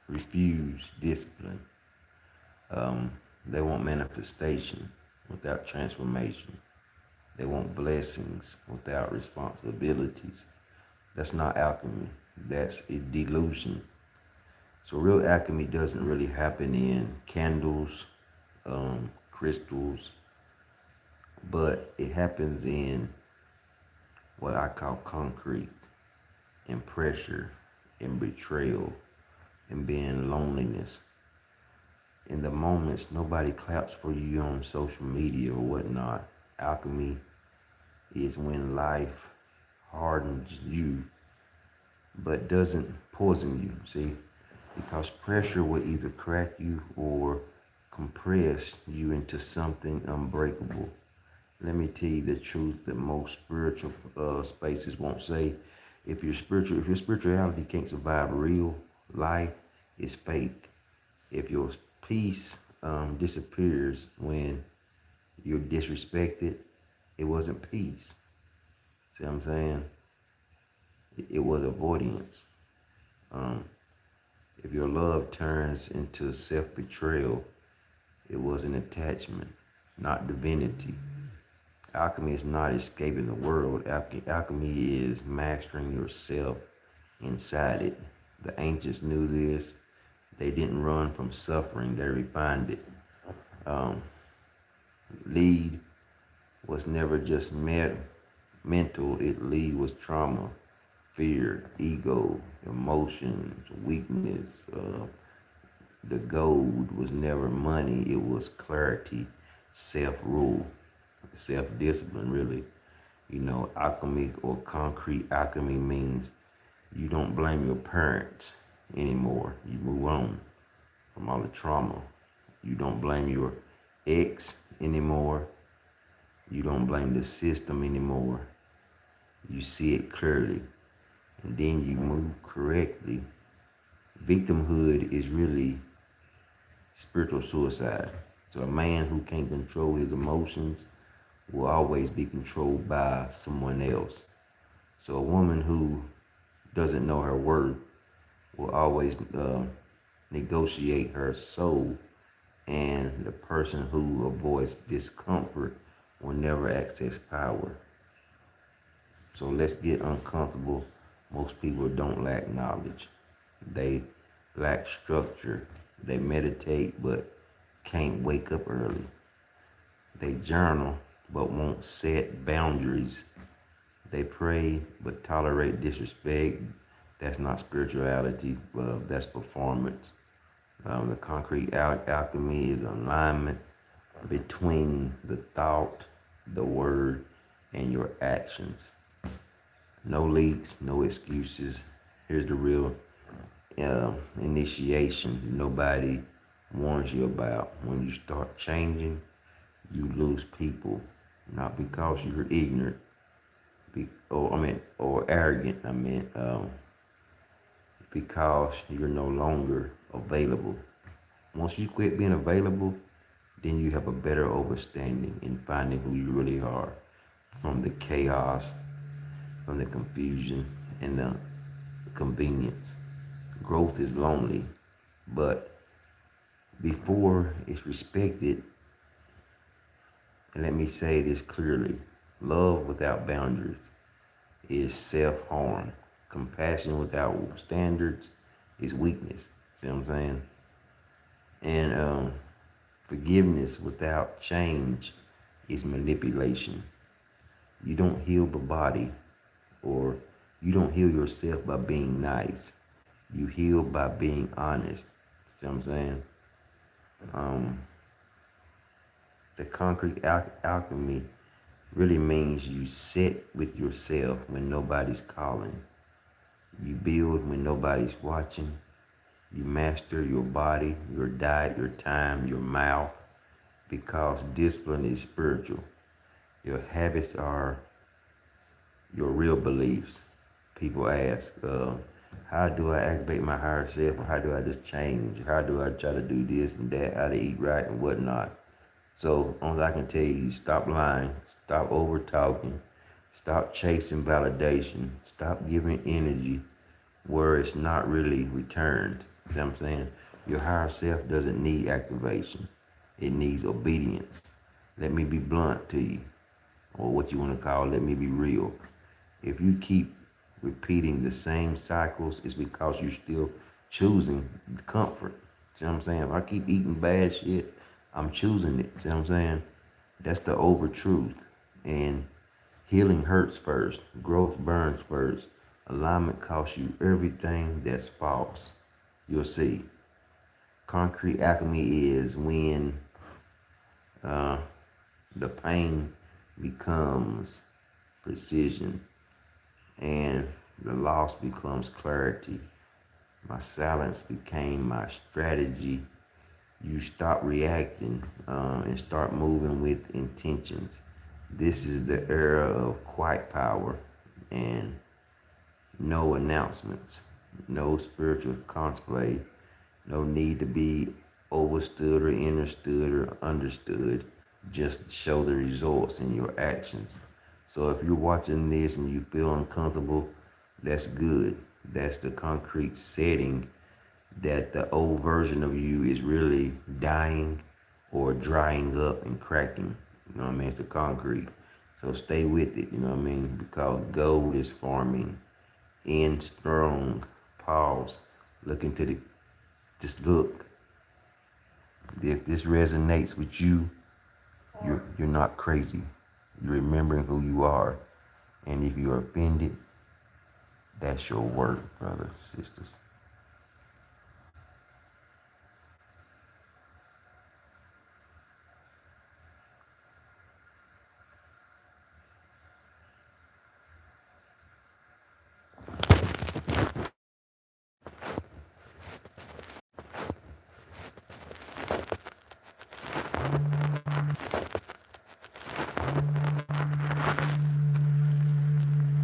refuse discipline. They want manifestation without transformation. They want blessings without responsibilities. That's not alchemy. That's a delusion. So real alchemy doesn't really happen in candles, crystals, but it happens in what I call concrete, in pressure, in betrayal, in being loneliness. In the moments nobody claps for you on social media or whatnot, alchemy is when life hardens you but doesn't poison you. See, because pressure will either crack you or compress you into something unbreakable. Let me tell you the truth that most spiritual spaces won't say. If your spirituality can't survive real life, it's fake. If your peace disappears when you're disrespected, it wasn't peace. See what I'm saying? It was avoidance. Um, if your love turns into self-betrayal, it was an attachment, not divinity. Alchemy is not escaping the world. Alchemy is mastering yourself inside it. The ancients knew this. They didn't run from suffering, they refined it. Um, lead was never just mental, lead was trauma, fear, ego, emotions, weakness. The gold was never money, it was clarity, self-rule, self-discipline, really. You know, alchemy or concrete alchemy means you don't blame your parents anymore. You move on from all the trauma. You don't blame your ex anymore. You don't blame the system anymore. You see it clearly. And then you move correctly. Victimhood is really spiritual suicide. So a man who can't control his emotions will always be controlled by someone else. So a woman who doesn't know her worth will always negotiate her soul, and the person who avoids discomfort will never access power. So let's get uncomfortable. Most people don't lack knowledge. They lack structure. They meditate but can't wake up early. They journal but won't set boundaries. They pray but tolerate disrespect. That's not spirituality, that's performance. The concrete alchemy is alignment between the thought, the word, and your actions. No leaks, no excuses. Here's the real initiation nobody warns you about. When you start changing, you lose people, not because you're ignorant, or arrogant. Because you're no longer available. Once you quit being available, then you have a better understanding in finding who you really are from the chaos, from the confusion, and the convenience. Growth is lonely, but before it's respected, and let me say this clearly, love without boundaries is self-harm. Compassion without standards is weakness. See what I'm saying? And forgiveness without change is manipulation. You don't heal the body, or you don't heal yourself by being nice. You heal by being honest. See what I'm saying? Um, the concrete alchemy really means you sit with yourself when nobody's calling. You build when nobody's watching. You master your body, your diet, your time, your mouth, because discipline is spiritual. Your habits are your real beliefs. People ask, how do I activate my higher self? Or how do I just change? How do I try to do this and that? How to eat right and whatnot? So, only I can tell you, stop lying, stop over talking, stop chasing validation, stop giving energy where it's not really returned. See what I'm saying? Your higher self doesn't need activation. It needs obedience. Let me be blunt to you, or what you want to call, let me be real. If you keep repeating the same cycles, it's because you're still choosing comfort. See what I'm saying? If I keep eating bad shit, I'm choosing it. See what I'm saying? That's the over truth. And healing hurts first. Growth burns first. Alignment costs you everything that's false. You'll see. Concrete alchemy is when uh, the pain becomes precision and the loss becomes clarity. My silence became my strategy. You stop reacting and start moving with intentions. This is the era of quiet power and no announcements, no spiritual cosplay, no need to be overstood or understood or understood. Just show the results in your actions. So if you're watching this and you feel uncomfortable, that's good. That's the concrete setting that the old version of you is really dying or drying up and cracking. You know what I mean? It's the concrete. So stay with it, you know what I mean? Because gold is forming. End strong. Pause. Look into the, just look. If this resonates with you, you're not crazy. You're remembering who you are. And if you're offended, that's your work, brothers, sisters.